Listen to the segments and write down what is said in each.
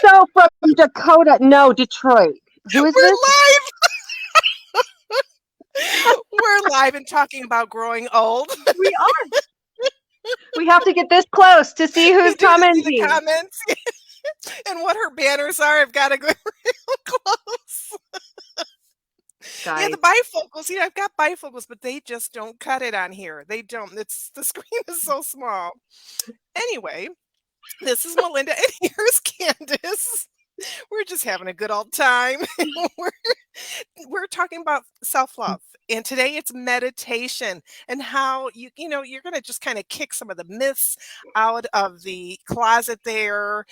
So from Dakota, no, Detroit. Who is We're this? live. We're live and talking about growing old. We are. We have to get this close to see You who's do to see the commenting. comments and what her banners are. I've got to go real close. Yeah, Guys, the bifocals. I've got bifocals, but they just don't cut it on here. They don't. It's the screen is so small. Anyway, this is Melinda, and here's Candice. We're just having a good old time. we're we're talking about self-love. And today it's meditation and how you're going to just kind of kick some of the myths out of the closet there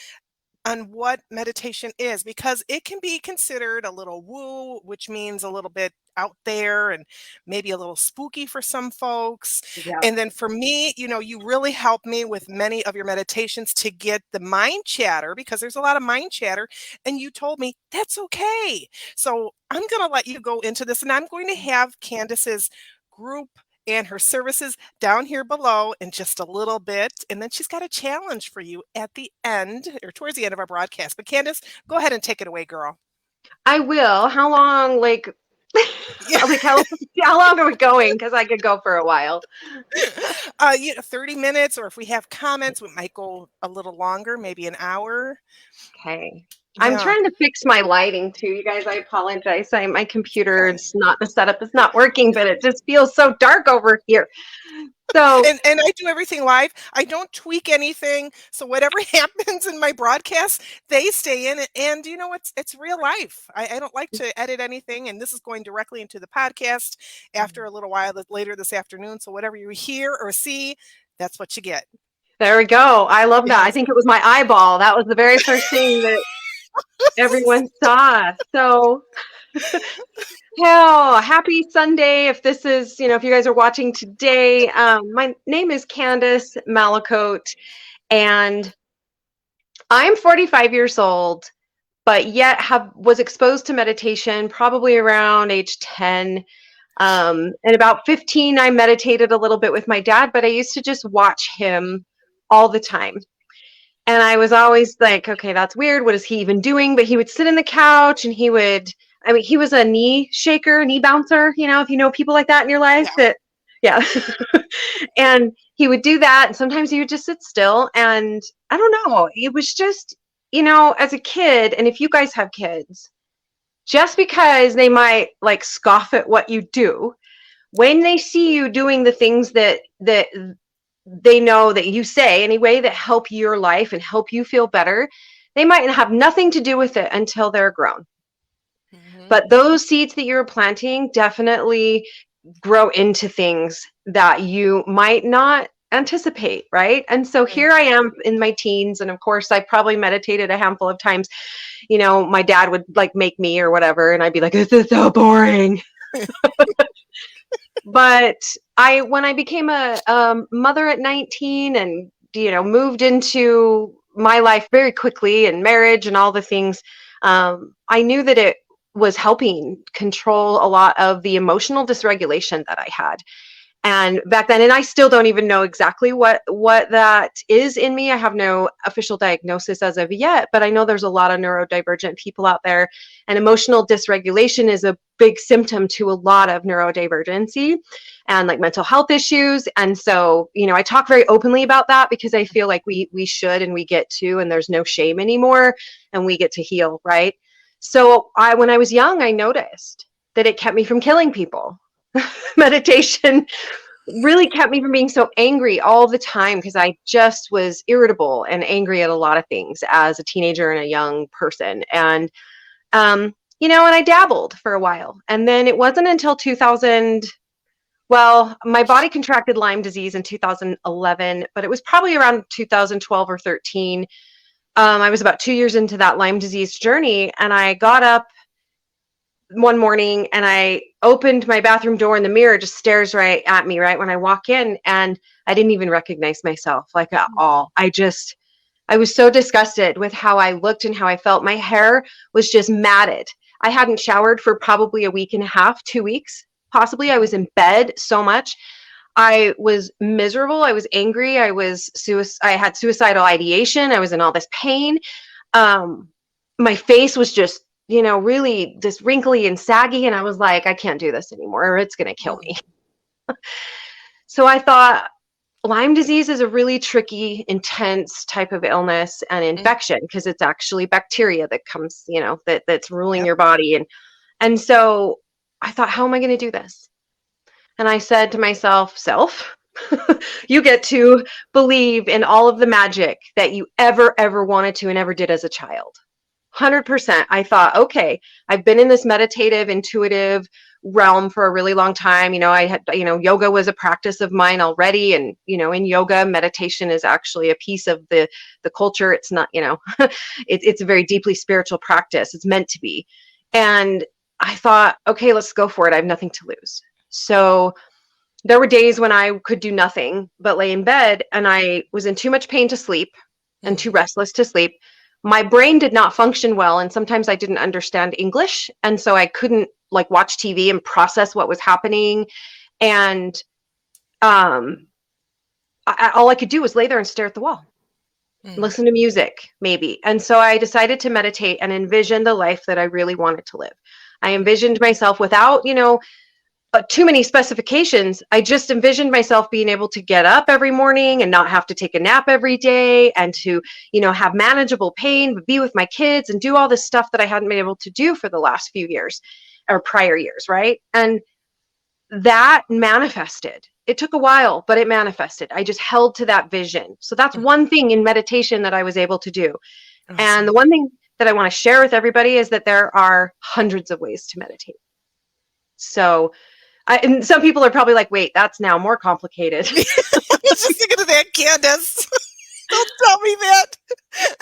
on what meditation is, because it can be considered a little woo, which means a little bit out there and maybe a little spooky for some folks. yeah. And then for me, you really help me with many of your meditations to get the mind chatter, because there's a lot of mind chatter. And you told me that's okay. So I'm going to let you go into this, and I'm going to have Candice's group and her services down here below in just a little bit. And then she's got a challenge for you at the end or towards the end of our broadcast. But Candice, go ahead and take it away, girl. I will. How long, Yeah. like how long are we going? Because I could go for a while. 30 minutes, or if we have comments, we might go a little longer, maybe an hour. Okay. I'm Yeah. trying to fix my lighting too, you guys. I apologize. My computer is not, the setup is not working, but it just feels so dark over here. So And I do everything live. I don't tweak anything. So whatever happens in my broadcast, they stay in it. And it's real life. I don't like to edit anything. And this is going directly into the podcast after a little while later this afternoon. So whatever you hear or see, that's what you get. there we go. I love that. I Yes. think it was my eyeball. That was the very first thing that everyone saw. So hell, happy Sunday. If this is, if you guys are watching today, my name is Candice Mallicoat, and I'm 45 years old, but yet was exposed to meditation probably around age 10. And about 15, I meditated a little bit with my dad, but I used to just watch him all the time. And I was always like, okay, that's weird. What is he even doing? But he would sit in the couch and he was a knee shaker, knee bouncer, if you know people like that in your life. Yeah. And he would do that. And sometimes he would just sit still. And I don't know, it was just, as a kid, and if you guys have kids, just because they might scoff at what you do, when they see you doing the things that they know that you say anyway that help your life and help you feel better, they might have nothing to do with it until they're grown. Mm-hmm. But those seeds that you're planting definitely grow into things that you might not anticipate, right? And so here I am in my teens, and of course I probably meditated a handful of times. My dad would make me or whatever, and I'd be like, this is so boring. But when I became a mother at 19 and, moved into my life very quickly and marriage and all the things, I knew that it was helping control a lot of the emotional dysregulation that I had. And back then, and I still don't even know exactly what that is in me. I have no official diagnosis as of yet, but I know there's a lot of neurodivergent people out there, and emotional dysregulation is a big symptom to a lot of neurodivergency and mental health issues. And so, I talk very openly about that because I feel like we should, and we get to, and there's no shame anymore, and we get to heal, right? So when I was young, I noticed that it kept me from killing people. Meditation really kept me from being so angry all the time, because I just was irritable and angry at a lot of things as a teenager and a young person. And, and I dabbled for a while. And then it wasn't until 2000, well, my body contracted Lyme disease in 2011, but it was probably around 2012 or 13. I was about 2 years into that Lyme disease journey, and I got up one morning and I opened my bathroom door, and the mirror just stares right at me right when I walk in, and I didn't even recognize myself at all. I was so disgusted with how I looked and how I felt. My hair was just matted. I hadn't showered for probably a week and a half, 2 weeks, possibly. I was in bed so much. I was miserable. I was angry. I had suicidal ideation. I was in all this pain. my face was just, really just wrinkly and saggy. And I was like, I can't do this anymore, or it's going to kill me. So I thought, Lyme disease is a really tricky, intense type of illness and Mm. infection because it's actually bacteria that comes, that's ruling Yep. your body. And so I thought, how am I going to do this? And I said to myself, self, you get to believe in all of the magic that you ever wanted to and ever did as a child. 100%. I thought, okay, I've been in this meditative, intuitive realm for a really long time. I had, yoga was a practice of mine already. And, in yoga, meditation is actually a piece of the culture. It's not, it's a very deeply spiritual practice. It's meant to be. And I thought, okay, let's go for it. I have nothing to lose. So there were days when I could do nothing but lay in bed, and I was in too much pain to sleep and too restless to sleep. My brain did not function well, and sometimes I didn't understand English, and so I couldn't watch TV and process what was happening. And all I could do was lay there and stare at the wall, listen to music maybe. And so I decided to meditate and envision the life that I really wanted to live. I envisioned myself without too many specifications. I just envisioned myself being able to get up every morning and not have to take a nap every day, and to, have manageable pain, but be with my kids and do all this stuff that I hadn't been able to do for the last few years or prior years. Right. And that manifested. It took a while, but it manifested. I just held to that vision. So that's one thing in meditation that I was able to do. Awesome. And the one thing that I want to share with everybody is that there are hundreds of ways to meditate. So and some people are probably like, wait, that's now more complicated. I was just thinking of that, Candice. Don't tell me that.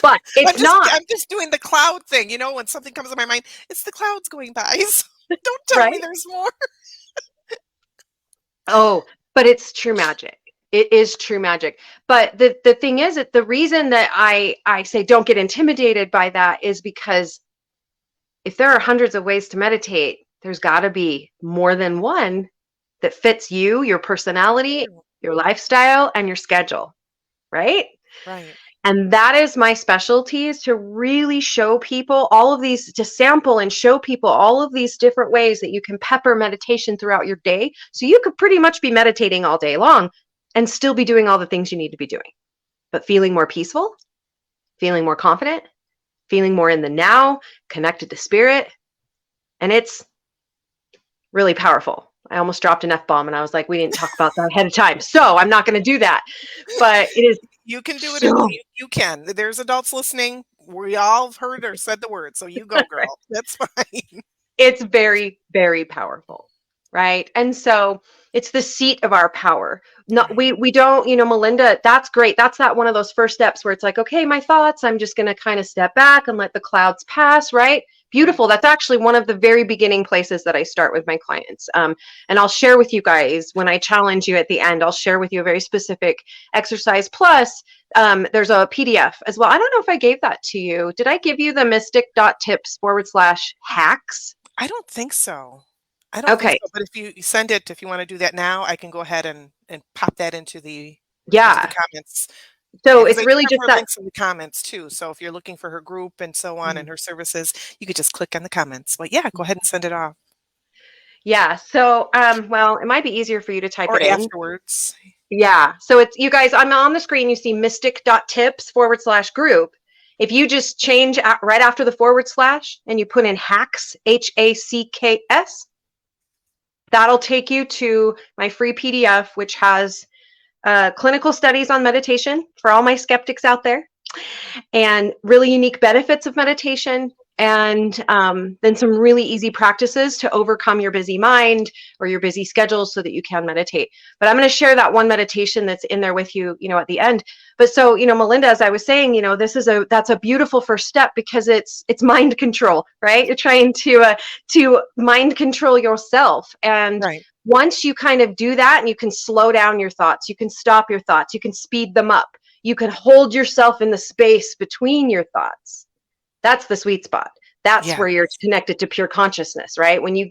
But it's not. I'm just doing the cloud thing. When something comes to my mind, it's the clouds going by. So don't tell me there's more. Oh, but it's true magic. It is true magic. But the thing is that the reason that I say don't get intimidated by that is because if there are hundreds of ways to meditate, there's got to be more than one that fits you, your personality, your lifestyle, and your schedule, right? Right. And that is my specialty, is to really show people all of these, to sample and show people all of these different ways that you can pepper meditation throughout your day. So you could pretty much be meditating all day long and still be doing all the things you need to be doing, but feeling more peaceful, feeling more confident, feeling more in the now, connected to spirit. And it's really powerful. I almost dropped an F-bomb, and I was like, we didn't talk about that ahead of time, so I'm not going to do that. But it is. You can do it. You can. There's adults listening. We all have heard or said the word, so you go, girl. That's fine. It's very, very powerful, right? And so it's the seat of our power. Not we don't, Melinda, that's great. That's that one of those first steps where it's like, okay, my thoughts, I'm just going to kind of step back and let the clouds pass, right? Beautiful. That's actually one of the very beginning places that I start with my clients. And I'll share with you guys when I challenge you at the end, I'll share with you a very specific exercise. Plus, there's a PDF as well. I don't know if I gave that to you. Did I give you the mystic.tips/hacks? I don't think so. I don't think Okay. so. But if you send it, if you want to do that now, I can go ahead and pop that into the comments. So it's really just that. Links in the comments too. So if you're looking for her group and so on and her services, you could just click on the comments. But yeah, go ahead and send it off. Yeah. So, well, it might be easier for you to type it in afterwards. Yeah. So it's, you guys, I'm on the screen. You see mystic.tips/group. If you just change right after the / and you put in hacks, HACKS, that'll take you to my free PDF, which has clinical studies on meditation for all my skeptics out there, and really unique benefits of meditation, and then some really easy practices to overcome your busy mind or your busy schedule so that you can meditate. But I'm going to share that one meditation that's in there with you, at the end. But so, Melinda, as I was saying, that's a beautiful first step, because it's mind control, right? You're trying to mind control yourself. And once you kind of do that, and you can slow down your thoughts, you can stop your thoughts, you can speed them up, you can hold yourself in the space between your thoughts. That's the sweet spot. That's where you're connected to pure consciousness, right? When you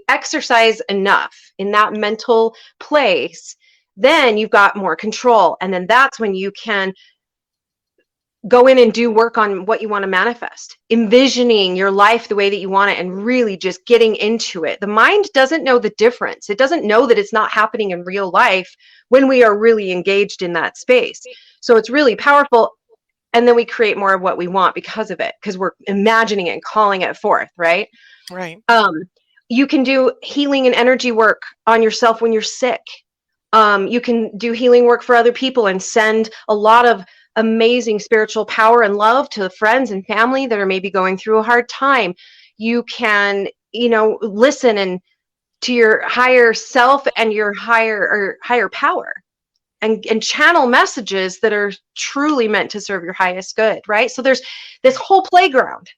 exercise enough in that mental place, then you've got more control. And then that's when you can go in and do work on what you want to manifest, envisioning your life the way that you want it, and really just getting into it. The mind doesn't know the difference. It doesn't know that it's not happening in real life when we are really engaged in that space. So it's really powerful. And then we create more of what we want because of it, because we're imagining it and calling it forth, right? Right. You can do healing and energy work on yourself when you're sick. You can do healing work for other people and send a lot of amazing spiritual power and love to friends and family that are maybe going through a hard time. You can, listen and to your higher self and your higher power, and channel messages that are truly meant to serve your highest good, right? So there's this whole playground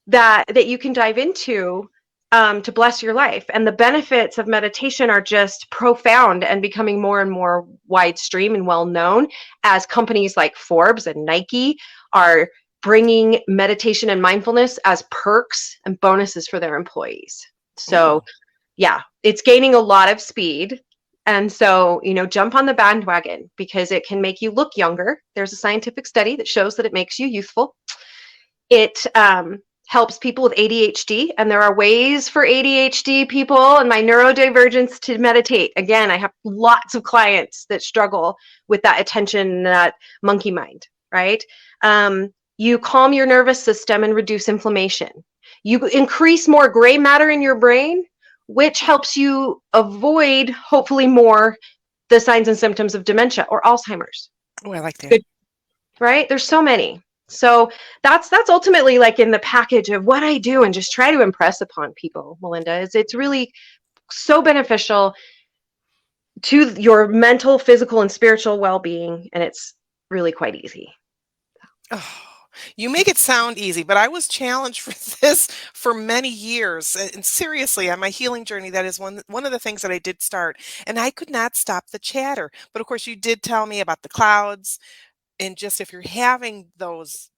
that you can dive into to bless your life. And the benefits of meditation are just profound and becoming more and more widestream and well known, as companies like Forbes and Nike are bringing meditation and mindfulness as perks and bonuses for their employees. So yeah, it's gaining a lot of speed. And so, jump on the bandwagon, because it can make you look younger. There's a scientific study that shows that it makes you youthful. It helps people with ADHD, and there are ways for ADHD people and my neurodivergence to meditate. Again, I have lots of clients that struggle with that attention, that monkey mind, right? You calm your nervous system and reduce inflammation. You increase more gray matter in your brain, which helps you avoid, hopefully, more the signs and symptoms of dementia or Alzheimer's. Oh, I like that. Good, right? There's so many. So that's ultimately like in the package of what I do, and just try to impress upon people, Melinda, is it's really so beneficial to your mental, physical, and spiritual well-being, and it's really quite easy. Oh, you make it sound easy, but I was challenged for this for many years. And seriously, on my healing journey, that is one of the things that I did start, and I could not stop the chatter. But of course, you did tell me about the clouds, and just if you're having those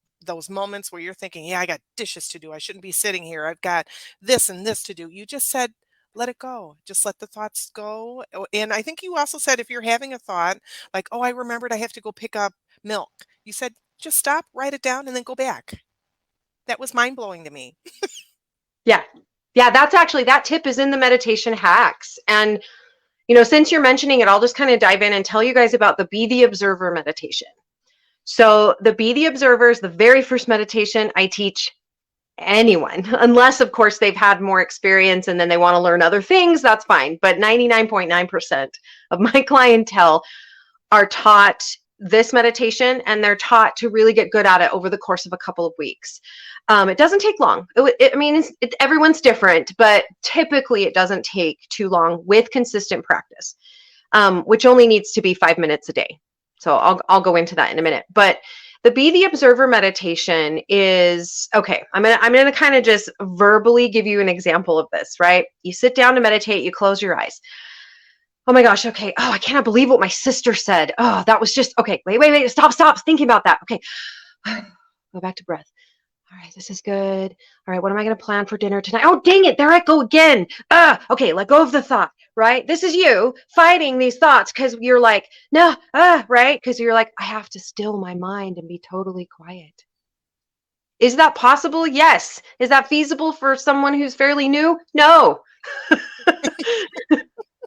moments where you're thinking, yeah, I got dishes to do, I shouldn't be sitting here, I've got this and this to do, you just said, let it go, just let the thoughts go. And I think you also said, if you're having a thought like, oh, I remembered I have to go pick up milk, you said, just stop, write it down, and then go back. That was mind-blowing to me. Yeah. That's actually, that tip is in the meditation hacks. And since you're mentioning it, I'll just kind of dive in and tell you guys about the Be the Observer meditation. So the Be the Observer is the very first meditation I teach anyone, unless of course they've had more experience and then they want to learn other things, that's fine. But 99.9% of my clientele are taught this meditation, and they're taught to really get good at it over the course of a couple of weeks. It doesn't take long. Everyone's different, but typically it doesn't take too long with consistent practice, which only needs to be 5 minutes a day. So I'll go into that in a minute. But the Be the Observer meditation is, okay, I'm gonna kind of just verbally give you an example of this, right? You sit down to meditate, you close your eyes. Oh my gosh, okay. Oh, I cannot believe what my sister said. Oh, that was just, okay, wait, stop thinking about that. Okay, go back to breath. All right, this is good. All right, what am I going to plan for dinner tonight? Oh, dang it, there I go again. Okay, let go of the thought, right? This is you fighting these thoughts because you're like, no, right? Because you're like, I have to still my mind and be totally quiet. Is that possible? Yes. Is that feasible for someone who's fairly new? No.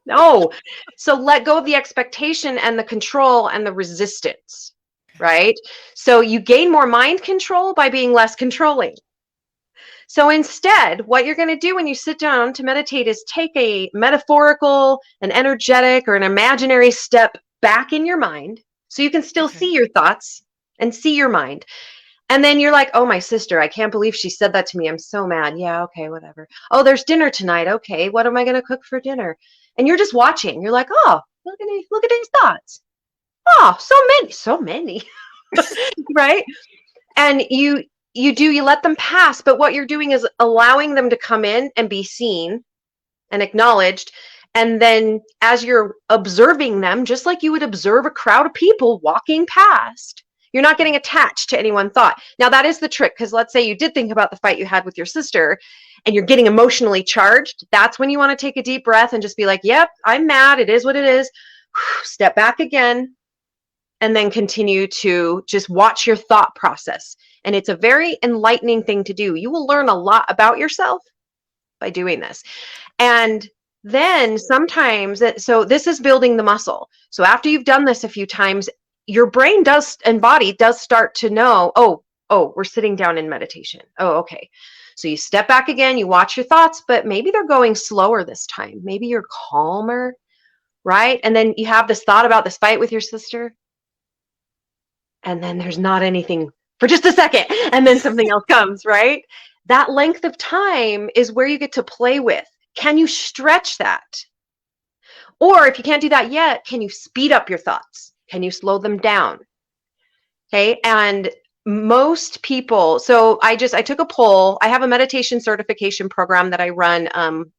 No. So let go of the expectation and the control and the resistance, right? So you gain more mind control by being less controlling. So instead, what you're going to do when you sit down to meditate is take a metaphorical, an energetic, or an imaginary step back in your mind, so you can still see your thoughts and see your mind. And then you're like, oh, my sister, I can't believe she said that to me. I'm so mad. Yeah, okay, whatever. Oh, there's dinner tonight. Okay, what am I going to cook for dinner? And you're just watching. You're like, oh, look at these thoughts. Oh, so many, right? And you let them pass, but what you're doing is allowing them to come in and be seen and acknowledged. And then as you're observing them, just like you would observe a crowd of people walking past, you're not getting attached to any one thought. Now, that is the trick, because let's say you did think about the fight you had with your sister and you're getting emotionally charged. That's when you want to take a deep breath and just be like, yep, I'm mad. It is what it is. Step back again. and then continue to just watch your thought process. And it's a very enlightening thing to do. You will learn a lot about yourself by doing this. And then sometimes, so this is building the muscle. So after you've done this a few times, your brain does and body does start to know, oh, we're sitting down in meditation. Oh, okay. So you step back again, you watch your thoughts, but maybe they're going slower this time. Maybe you're calmer, right? And then you have this thought about this fight with your sister, and then there's not anything for just a second, and then something else comes, right? That length of time is where you get to play with. Can you stretch that? Or if you can't do that yet, can you speed up your thoughts? Can you slow them down? Okay. And most people, so I took a poll. I have a meditation certification program that I run.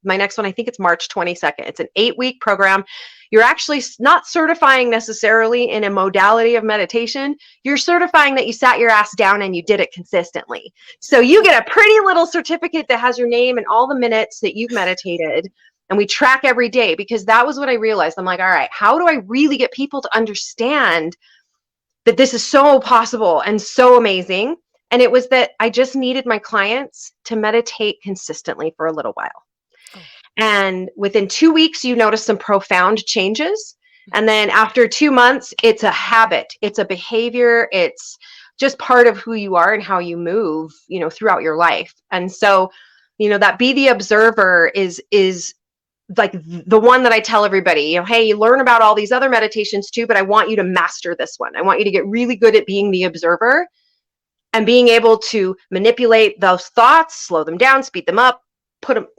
My next one, I think it's March 22nd. It's an 8-week program. You're actually not certifying necessarily in a modality of meditation. You're certifying that you sat your ass down and you did it consistently. So you get a pretty little certificate that has your name and all the minutes that you've meditated. And we track every day, because that was what I realized. I'm like, all right, how do I really get people to understand that this is so possible and so amazing? And it was that I just needed my clients to meditate consistently for a little while. Oh. And within 2 weeks, you notice some profound changes. And then after 2 months, it's a habit, it's a behavior, it's just part of who you are and how you move, throughout your life. And so, that be the observer is like the one that I tell everybody, hey, you learn about all these other meditations too, but I want you to master this one. I want you to get really good at being the observer and being able to manipulate those thoughts, slow them down, speed them up,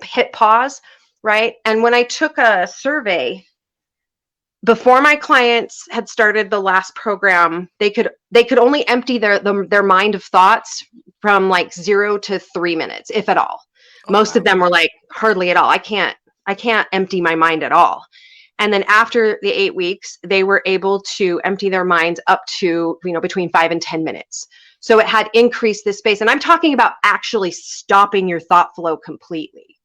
hit pause, right? And when I took a survey before my clients had started the last program, they could only empty their mind of thoughts from like 0 to 3 minutes, if at all. Oh, Most wow. of them were like, hardly at all. I can't empty my mind at all. And then after the 8 weeks, they were able to empty their minds up to, between 5 and 10 minutes. So it had increased this space. And I'm talking about actually stopping your thought flow completely,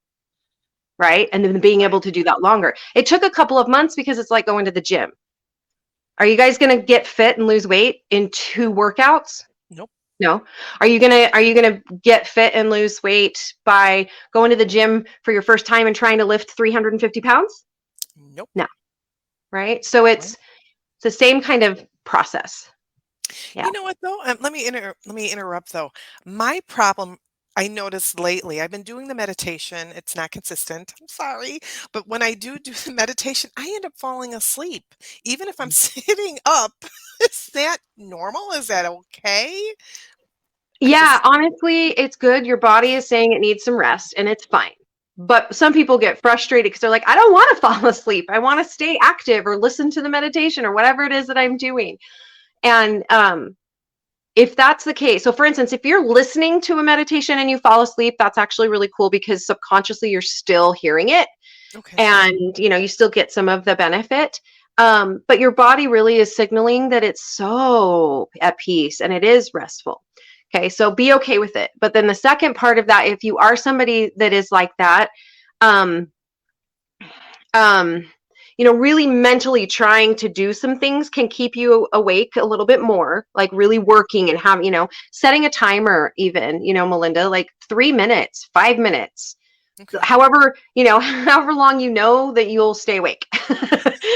right? And then being able to do that longer. It took a couple of months, because it's like going to the gym. Are you guys going to get fit and lose weight in 2 workouts? Nope. No. Are you gonna get fit and lose weight by going to the gym for your first time and trying to lift 350 pounds? Nope. No. Right? So it's the same kind of process. Yeah. You know what though? Let me interrupt though. My problem, I noticed lately, I've been doing the meditation. It's not consistent. I'm sorry. But when I do the meditation, I end up falling asleep, even if I'm sitting up. Is that normal? Is that okay? Yeah, honestly, it's good. Your body is saying it needs some rest, and it's fine. But some people get frustrated because they're like, I don't want to fall asleep. I want to stay active or listen to the meditation or whatever it is that I'm doing. And if that's the case, so for instance, if you're listening to a meditation and you fall asleep, that's actually really cool, because subconsciously you're still hearing it. Okay. And you still get some of the benefit. But your body really is signaling that it's so at peace and it is restful. Okay, so be okay with it. But then the second part of that, if you are somebody that is like that, um, really mentally trying to do some things can keep you awake a little bit more, like really working and having, setting a timer even, Melinda, like 3 minutes, 5 minutes, Okay. however, however long that you'll stay awake,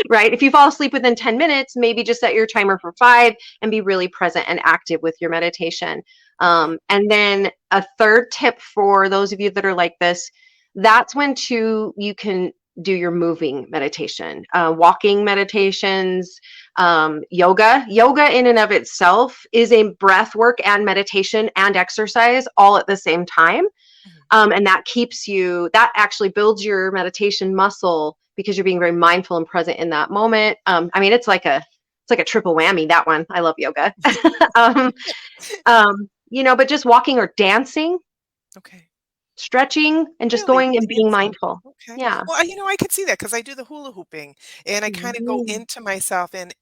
right? If you fall asleep within 10 minutes, maybe just set your timer for 5 and be really present and active with your meditation. And then a third tip for those of you that are like this, that's when you can do your moving meditation, walking meditations, yoga. Yoga in and of itself is a breath work and meditation and exercise all at the same time. And that actually builds your meditation muscle, because you're being very mindful and present in that moment. It's like a triple whammy, that one. I love yoga. But just walking or dancing, Okay. stretching, and just Really? going and being Dancing. mindful. Okay. Yeah. Well, I could see that because I do the hula hooping and I kind of go Mhm. into myself and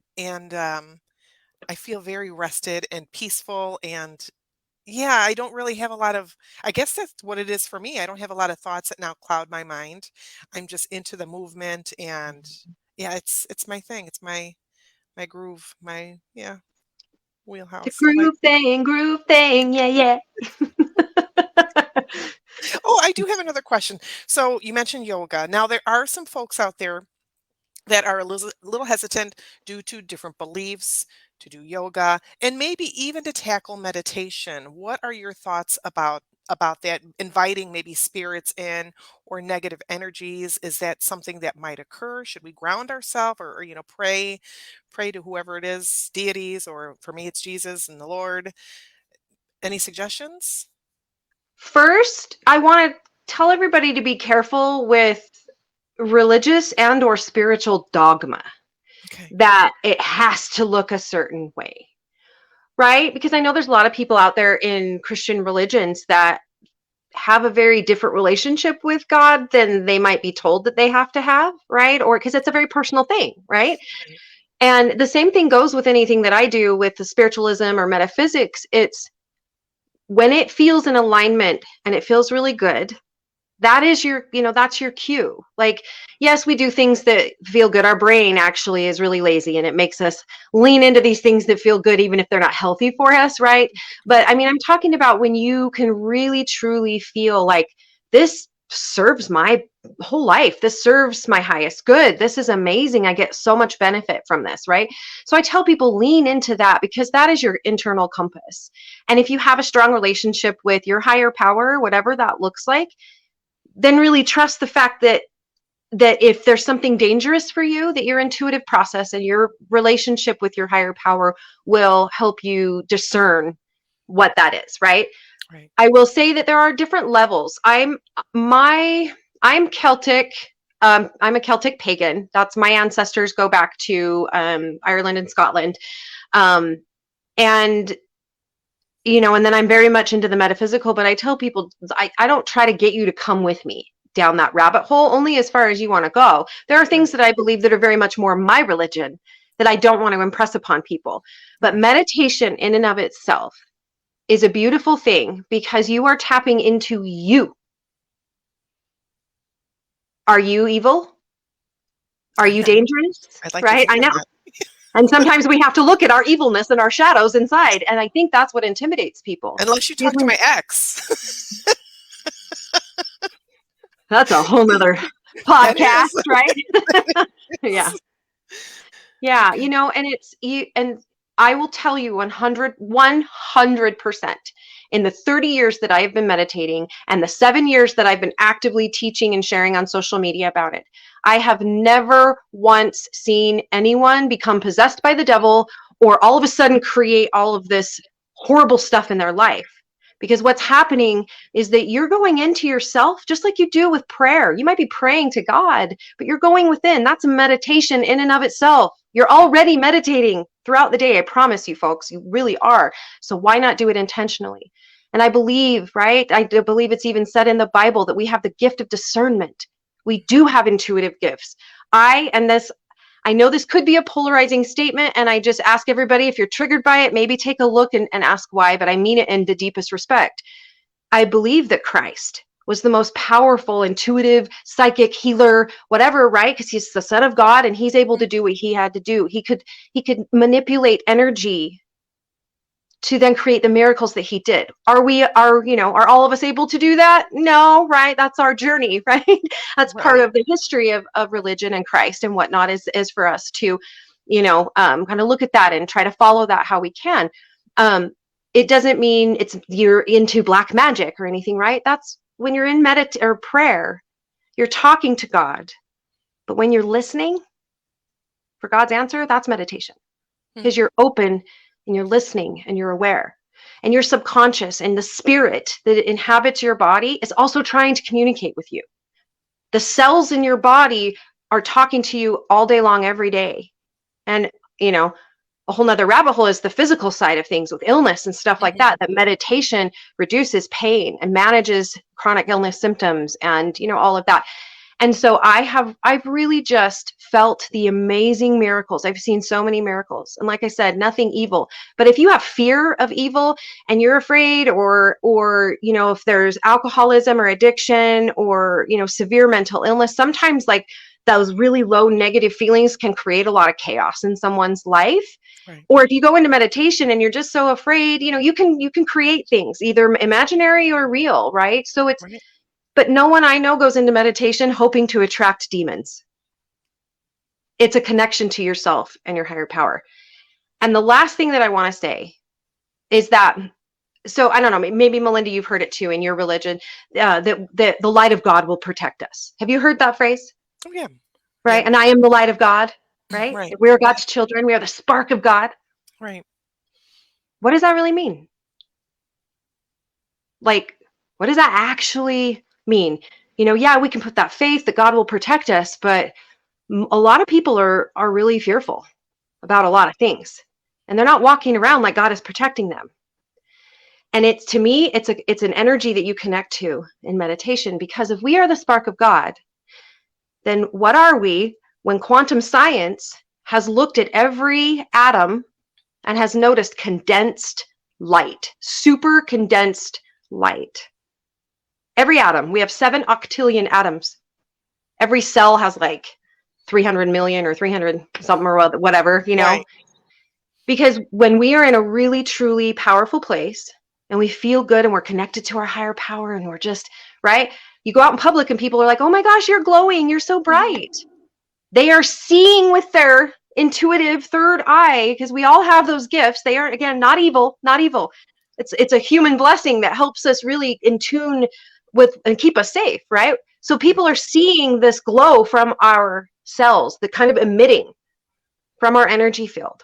I feel very rested and peaceful and yeah, I don't really have a lot of I guess that's what it is for me. I don't have a lot of thoughts that now cloud my mind. I'm just into the movement and yeah, it's my thing. It's my groove, my, yeah, The wheelhouse. I like. groove thing, yeah, yeah. Oh, I do have another question. So you mentioned yoga. Now there are some folks out there that are a little hesitant due to different beliefs to do yoga and maybe even to tackle meditation. What are your thoughts about that, inviting maybe spirits in or negative energies? Is that something that might occur? Should we ground ourselves, or pray to whoever it is, deities, or for me it's Jesus and the Lord? Any suggestions? First, I want to tell everybody to be careful with religious and or spiritual dogma, Okay. that it has to look a certain way, right? Because I know there's a lot of people out there in Christian religions that have a very different relationship with God than they might be told that they have to have, right? Or because it's a very personal thing, right? Right. And the same thing goes with anything that I do with the spiritualism or metaphysics. It's when it feels in alignment and it feels really good, that is your, that's your cue. Like, yes, we do things that feel good. Our brain actually is really lazy and it makes us lean into these things that feel good even if they're not healthy for us, right? But Right. I mean, I'm talking about when you can really truly feel like this serves my whole life, this serves my highest good, this is amazing, I get so much benefit from this, right? So I tell people, lean into that, because that is your internal compass. And if you have a strong relationship with your higher power, whatever that looks like, then really trust the fact that if there's something dangerous for you, that your intuitive process and your relationship with your higher power will help you discern what that is, right? Right. I will say that there are different levels. I'm Celtic. I'm a Celtic pagan. That's my ancestors go back to Ireland and Scotland. Um, and and then I'm very much into the metaphysical, but I tell people, I don't try to get you to come with me down that rabbit hole, only as far as you want to go. There are things Right. that I believe that are very much more my religion that I don't want to impress upon people. But Right. meditation in and of itself is a beautiful thing, because you are tapping into you. Are you evil? Are you Okay. dangerous? I'd like to Right? I hear know. that. And sometimes we have to look at our evilness and our shadows inside. And I think that's what intimidates people. Unless you Because talk to my ex. that's a whole nother That podcast, is. right? Yeah. Yes. Yeah, Okay. and it's you, and I will tell you 100% in the 30 years that I have been meditating and the 7 years that I've been actively teaching and sharing on social media about it, I have never once seen anyone become possessed by the devil or all of a sudden create all of this horrible stuff in their life. Because what's happening is that you're going into yourself just like you do with prayer. You might be praying to God, but you're going within. That's a meditation in and of itself. You're already meditating throughout the day. I promise you, folks, you really are. So why not do it intentionally? And I believe, right? I do believe it's even said in the Bible that we have the gift of discernment. We do have intuitive gifts. I know this could be a polarizing statement, and I just ask everybody, if you're triggered by it, maybe take a look and ask why, but I mean it in the deepest respect. I believe that Christ was the most powerful, intuitive, psychic healer, whatever, right? Because he's the son of God and he's able to do what he had to do. He could manipulate energy to then create the miracles that he did. Are all of us able to do that? No, right? That's our journey, right? That's part Right. of the history of religion and Christ and whatnot, is for us to, kind of look at that and try to follow that how we can. Um, it doesn't mean you're into black magic or anything, right? That's when you're in or prayer, you're talking to God. But when you're listening for God's answer, that's meditation, Hmm. because you're open and you're listening and you're aware. And your subconscious and the spirit that inhabits your body is also trying to communicate with you. The cells in your body are talking to you all day long, every day. And, you know, a whole nother rabbit hole is the physical side of things with illness and stuff like Mhm. that meditation reduces pain and manages chronic illness symptoms and, all of that. And so I've really just felt the amazing miracles. I've seen so many miracles. And like I said, nothing evil. But if you have fear of evil and you're afraid, or if there's alcoholism or addiction or, severe mental illness, sometimes like those really low negative feelings can create a lot of chaos in someone's life. Right. Or if you go into meditation and you're just so afraid, you can create things either imaginary or real, right? So it's, Right. but no one I know goes into meditation hoping to attract demons. It's a connection to yourself and your higher power. And the last thing that I want to say is that, so I don't know, maybe Melinda, you've heard it too in your religion, that the light of God will protect us. Have you heard that phrase? Oh, yeah. Right? Yeah. And I am the light of God, right? Right. We're God's children. We are the spark of God. Right. What does that really mean? Like, what does that actually mean? Yeah, we can put that faith that God will protect us, but a lot of people are really fearful about a lot of things, and they're not walking around like God is protecting them. And it's, to me, it's an energy that you connect to in meditation, because if we are the spark of God, then what are we when quantum science has looked at every atom and has noticed condensed light, super condensed light? Every atom, we have 7 octillion atoms. Every cell has like 300 million or 300 something or whatever, Right. because when we are in a really, truly powerful place and we feel good and we're connected to our higher power and we're just, right? You go out in public and people are like, oh my gosh, you're glowing. You're so Mhm. bright. They are seeing with their intuitive third eye, because we all have those gifts. They are, again, not evil, not evil. It's a human blessing that helps us really in tune with and keep us safe, right? So people are seeing this glow from our cells, the kind of emitting from our energy field.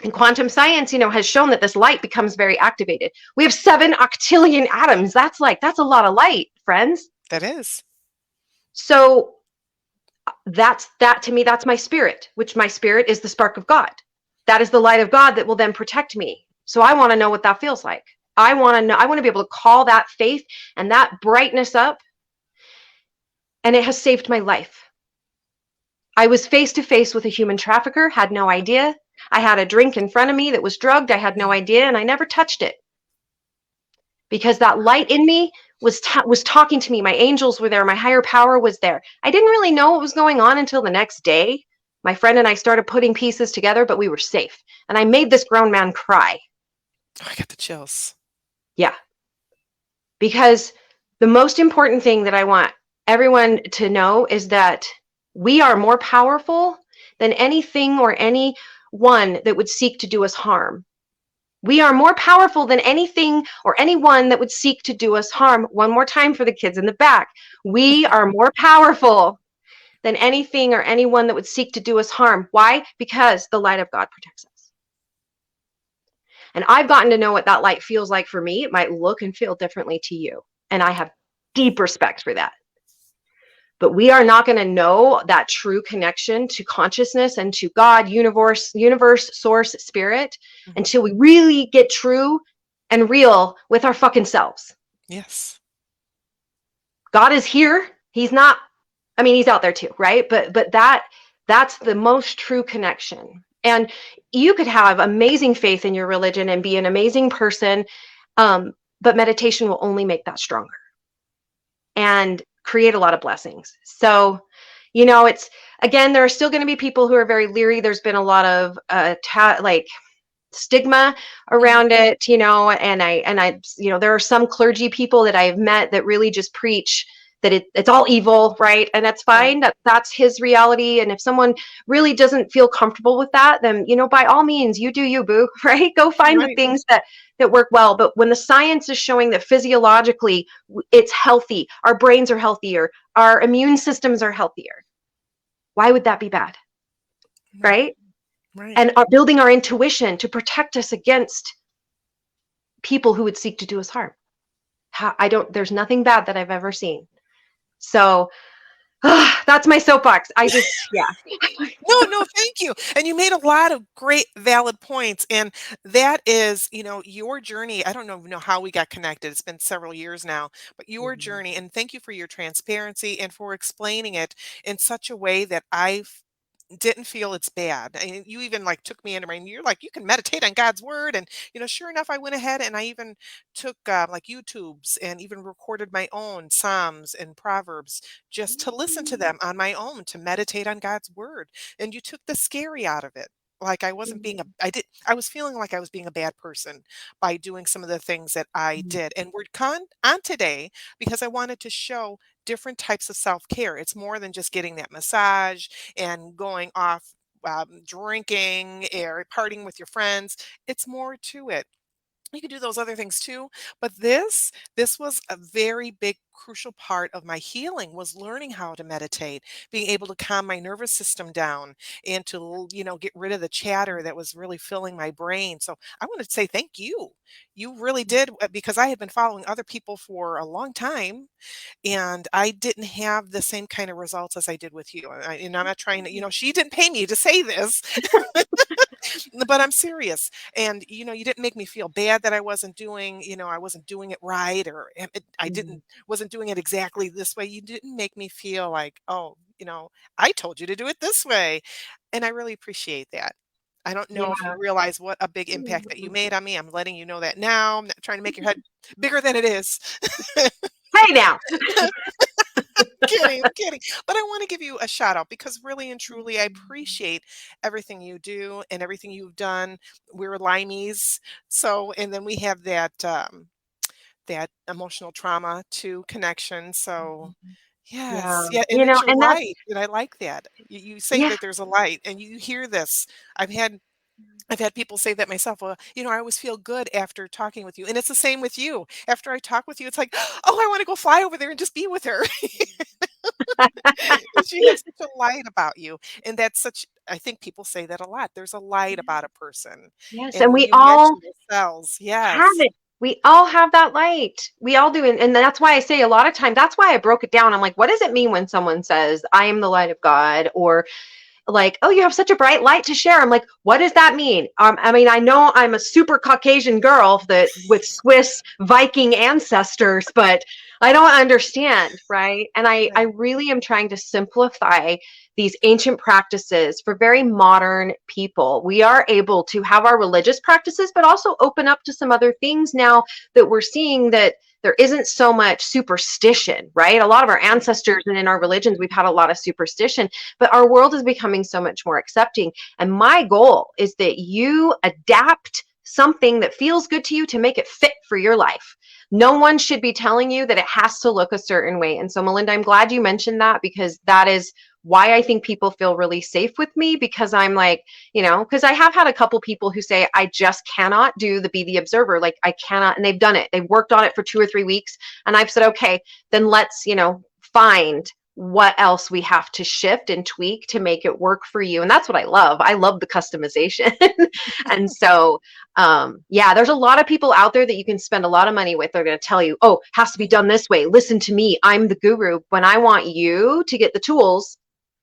And quantum science, has shown that this light becomes very activated. We have 7 octillion atoms. That's a lot of light, friends. That is. So that to me, that's my spirit, which my spirit is the spark of God. That is the light of God that will then protect me. So I want to know what that feels like. I want to know, I want to be able to call that faith and that brightness up. And it has saved my life. I was face to face with a human trafficker, had no idea. I had a drink in front of me that was drugged. I had no idea, and I never touched it, because that light in me was talking to me. My angels were there. My higher power was there. I didn't really know what was going on until the next day. My friend and I started putting pieces together, but we were safe. And I made this grown man cry. Oh, I got the chills. Yeah. Because the most important thing that I want everyone to know is that we are more powerful than anything or anyone that would seek to do us harm. We are more powerful than anything or anyone that would seek to do us harm. One more time for the kids in the back. We are more powerful than anything or anyone that would seek to do us harm. Why? Because the light of God protects us. And I've gotten to know what that light feels like for me. It might look and feel differently to you. And I have deep respect for that. But we are not going to know that true connection to consciousness and to God, universe, source, spirit, Mhm. until we really get true and real with our fucking selves. Yes. God is here. He's not, I mean, he's out there too, right? But that's the most true connection. And you could have amazing faith in your religion and be an amazing person, but meditation will only make that stronger and create a lot of blessings. So, it's, again, there are still going to be people who are very leery. There's been a lot of stigma Mhm. around it, and I, there are some clergy people that I've met that really just preach that it's all evil, right? And that's Right. fine. That's his reality. And if someone really doesn't feel comfortable with that, then, by all means, you do you, boo, right? Go find the Right. things that work well. But when the science is showing that physiologically it's healthy, our brains are healthier, our immune systems are healthier, why would that be bad? Right. Right? Right. And are building our intuition to protect us against people who would seek to do us harm. There's nothing bad that I've ever seen. So that's my soapbox. Yeah. No, no, thank you. And you made a lot of great valid points. And that is, your journey. I don't know how we got connected. It's been several years now, but your Mhm. journey, and thank you for your transparency and for explaining it in such a way that I didn't feel it's bad. And you even like took me into my, you're like, you can meditate on God's word. And, sure enough, I went ahead and I even took like YouTubes and even recorded my own Psalms and Proverbs just to listen to them on my own to meditate on God's word. And you took the scary out of it. Like I wasn't being I was feeling like I was being a bad person by doing some of the things that I did. And we're on today because I wanted to show different types of self-care. It's more than just getting that massage and going off drinking or partying with your friends. It's more to it. You can do those other things too, but this was a very big crucial part of my healing was learning how to meditate, being able to calm my nervous system down and to get rid of the chatter that was really filling my brain. So I want to say thank you. You really did because I had been following other people for a long time and I didn't have the same kind of results as I did with you. And I'm not trying to, she didn't pay me to say this, but I'm serious. And, you didn't make me feel bad that I wasn't doing, I wasn't doing it right or I Mhm. wasn't doing it exactly this way. You didn't make me feel like, oh, I told you to do it this way. And I really appreciate that. I don't know if you Yeah. realize what a big impact that you made on me. I'm letting you know that now. I'm not trying to make your head bigger than it is. Hey now. Kidding, I'm kidding. But I want to give you a shout out because really and truly I appreciate everything you do and everything you've done. We're Limeys. So, and then we have that emotional trauma to connection. So, Yeah. yes. Yeah. And it's your And that's, light. And I like that. You say yeah. that there's a light and you hear this. I've had I've had people say that myself. Well, I always feel good after talking with you. And it's the same with you. After I talk with you, it's like, oh, I want to go fly over there and just be with her. She has such a light about you, and that's such I think people say that a lot. There's a light about a person, Yes. and And when we you all mention the cells, have yes. it. We all have that light. We all do. And that's why I say a lot of times, that's why I broke it down. I'm like, what does it mean when someone says, I am the light of God? Or like, oh, you have such a bright light to share. I'm like, what does that mean? I mean, I know I'm a super Caucasian girl that with Swiss Viking ancestors, but I don't understand, right? And I Right. really am trying to simplify these ancient practices for very modern people. We are able to have our religious practices, but also open up to some other things now that we're seeing that there isn't so much superstition, right? A lot of our Right. ancestors and in our religions, we've had a lot of superstition, but our world is becoming so much more accepting. And my goal is that you adapt something that feels good to you to make it fit for your life. No one should be telling you that it has to look a certain way. And so, Melinda, I'm glad you mentioned that because that is why I think people feel really safe with me because I'm like, because I have had a couple people who say, I just cannot do the be the observer. Like, I cannot. And they've done it. They've worked on it for 2 or 3 weeks. And I've said, okay, then let's, find what else we have to shift and tweak to make it work for you. And that's what I love. I love the customization. And so, yeah, there's a lot of people out there that you can spend a lot of money with. They're going to tell you, oh, has to be done this way. Listen to me. I'm the guru. When I want you to get the tools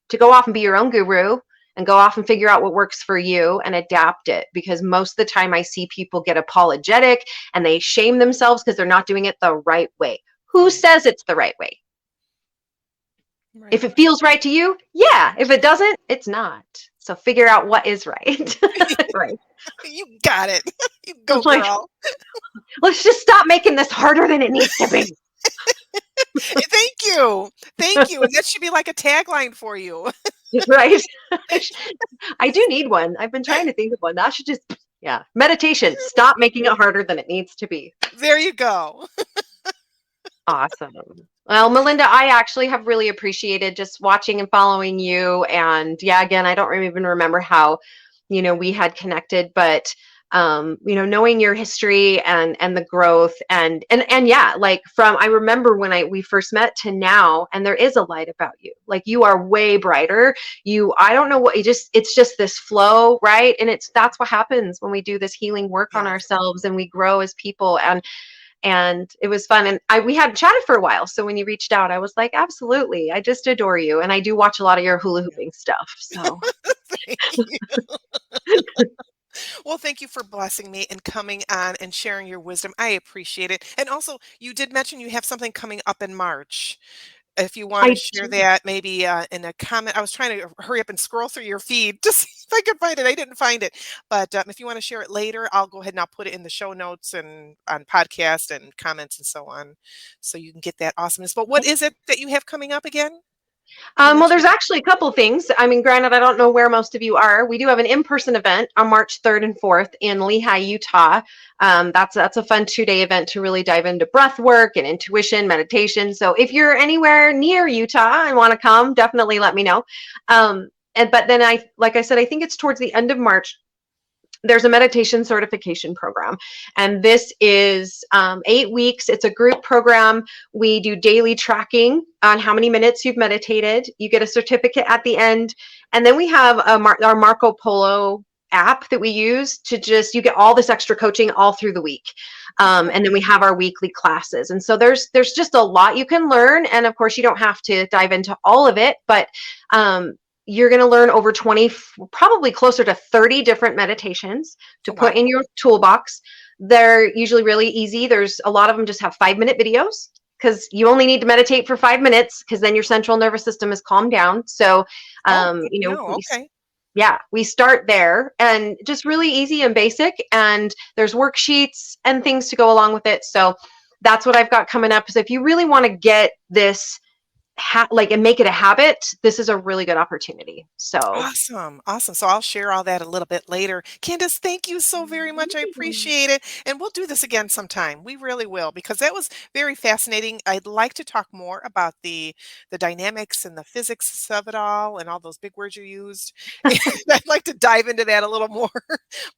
to go off and be your own guru and go off and figure out what works for you and adapt it. Because most of the time I see people get apologetic and they shame themselves because they're not doing it the right way. Who Right. says it's the right way? If Right. it feels right to you, yeah. If it doesn't, it's not. So figure out what is right. Right. You got it. You go, It's like, girl. let's just stop making this harder than it needs to be. Thank you. Thank you. And that should be like a tagline for you. Right. I do need one. I've been trying to think of one. That should just, yeah. Meditation. Stop making it harder than it needs to be. There you go. Awesome. Well, Melinda, I actually have really appreciated just watching and following you. And yeah, again, I don't even remember how, we had connected, but knowing your history and the growth and yeah, like from I remember when we first met to now, and there is a light about you. Like you are way brighter. I don't know what it's just this flow, right? And that's what happens when we do this healing work on Yes. ourselves and we grow as people. And it was fun. And we hadn't chatted for a while. So when you reached out, I was like, absolutely. I just adore you. And I do watch a lot of your hula hooping stuff. So Thank you. Well, thank you for blessing me and coming on and sharing your wisdom. I appreciate it. And also, you did mention you have something coming up in March. if you want to I share do. that maybe in a comment. I was trying to hurry up and scroll through your feed to see if I could find it. I didn't find it. But if you want to share it later, I'll go ahead and I'll put it in the show notes and on podcast and comments and so on. So you can get that awesomeness. But what is it that you have coming up again? You Well, there's mentioned. actually a couple things. I mean, granted, I don't know where most of you are. We do have an in-person event on March 3rd and 4th in Lehi, Utah. That's a fun 2-day event to really dive into breath work and intuition, meditation. So if you're anywhere near Utah and want to come, definitely let me know. But then like I said, I think it's towards the end of March. There's a meditation certification program, and this is 8 weeks. It's a group program. We do daily tracking on how many minutes you've meditated. You get a certificate at the end, and then we have our Marco Polo app that we use to you get all this extra coaching all through the week. Oh, And then we have our weekly classes, and so there's just a lot you can learn, and of course you don't have to dive into all of it, but you're going to learn over 20, probably closer to 30 different meditations to oh put wow. in your toolbox. They're usually really easy. There's a lot of them just have 5-minute videos, because you only need to meditate for 5 minutes, because then your central nervous system is calmed down. So, Oh, good to know. we Okay. yeah, we start there, and just really easy and basic. And there's worksheets and things to go along with it. So that's what I've got coming up. Because if you really want to get this and make it a habit, this is a really good opportunity. So Awesome, awesome. So I'll share all that a little bit later. Candace, thank you so very much. I appreciate it. And we'll do this again sometime. We really will, because that was very fascinating. I'd like to talk more about the dynamics and the physics of it all and all those big words you used. And I'd like to dive into that a little more,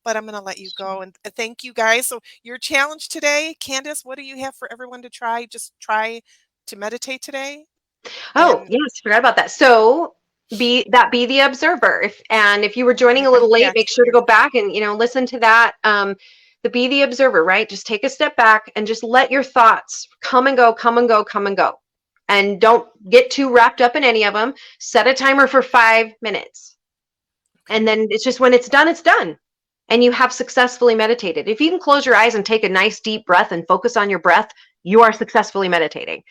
but I'm going to let you go. And thank you guys. So your challenge today, Candace, what do you have for everyone to try? Just try to meditate today. oh And yes, forgot about that. So be the observer. If you were joining a little late, yes, make sure to go back and listen to that. The be the observer, right? Just take a step back and just let your thoughts come and go, come and go, come and go. And don't get too wrapped up in any of them. Set a timer for 5 minutes. And okay. then it's just, when it's done, it's done. And you have successfully meditated. If you can close your eyes and take a nice deep breath and focus on your breath, you are successfully meditating.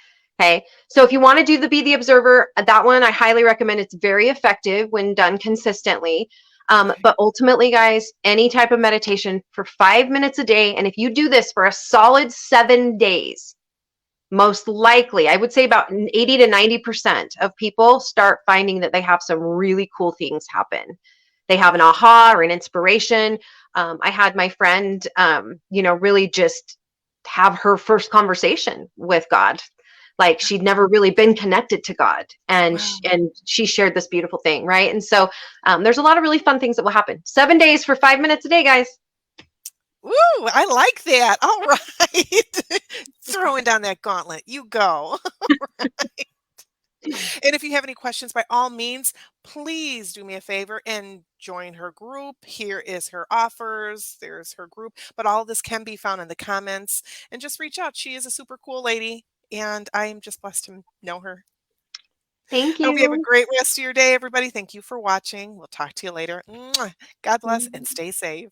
Okay. So if you want to do the be the observer, that one I highly recommend. It's very effective when done consistently. Okay. But ultimately, guys, any type of meditation for 5 minutes a day, and if you do this for a solid 7 days, most likely, I would say about 80 to 90% of people start finding that they have some really cool things happen. They have an aha or an inspiration. I had my friend, really just have her first conversation with God. Like, she'd never really been connected to God, and Wow. she shared this beautiful thing, right? And so there's a lot of really fun things that will happen. 7 days for 5 minutes a day, guys. Ooh, I like that. All right. Throwing down that gauntlet. You go. And if you have any questions, by all means, please do me a favor and join her group. Here is her offers. There's her group. But all of this can be found in the comments. And just reach out. She is a super cool lady. And I am just blessed to know her. Thank I hope you have a you. great rest of your day, everybody. Thank you for watching. We'll talk to you later. Mwah. God bless and stay safe.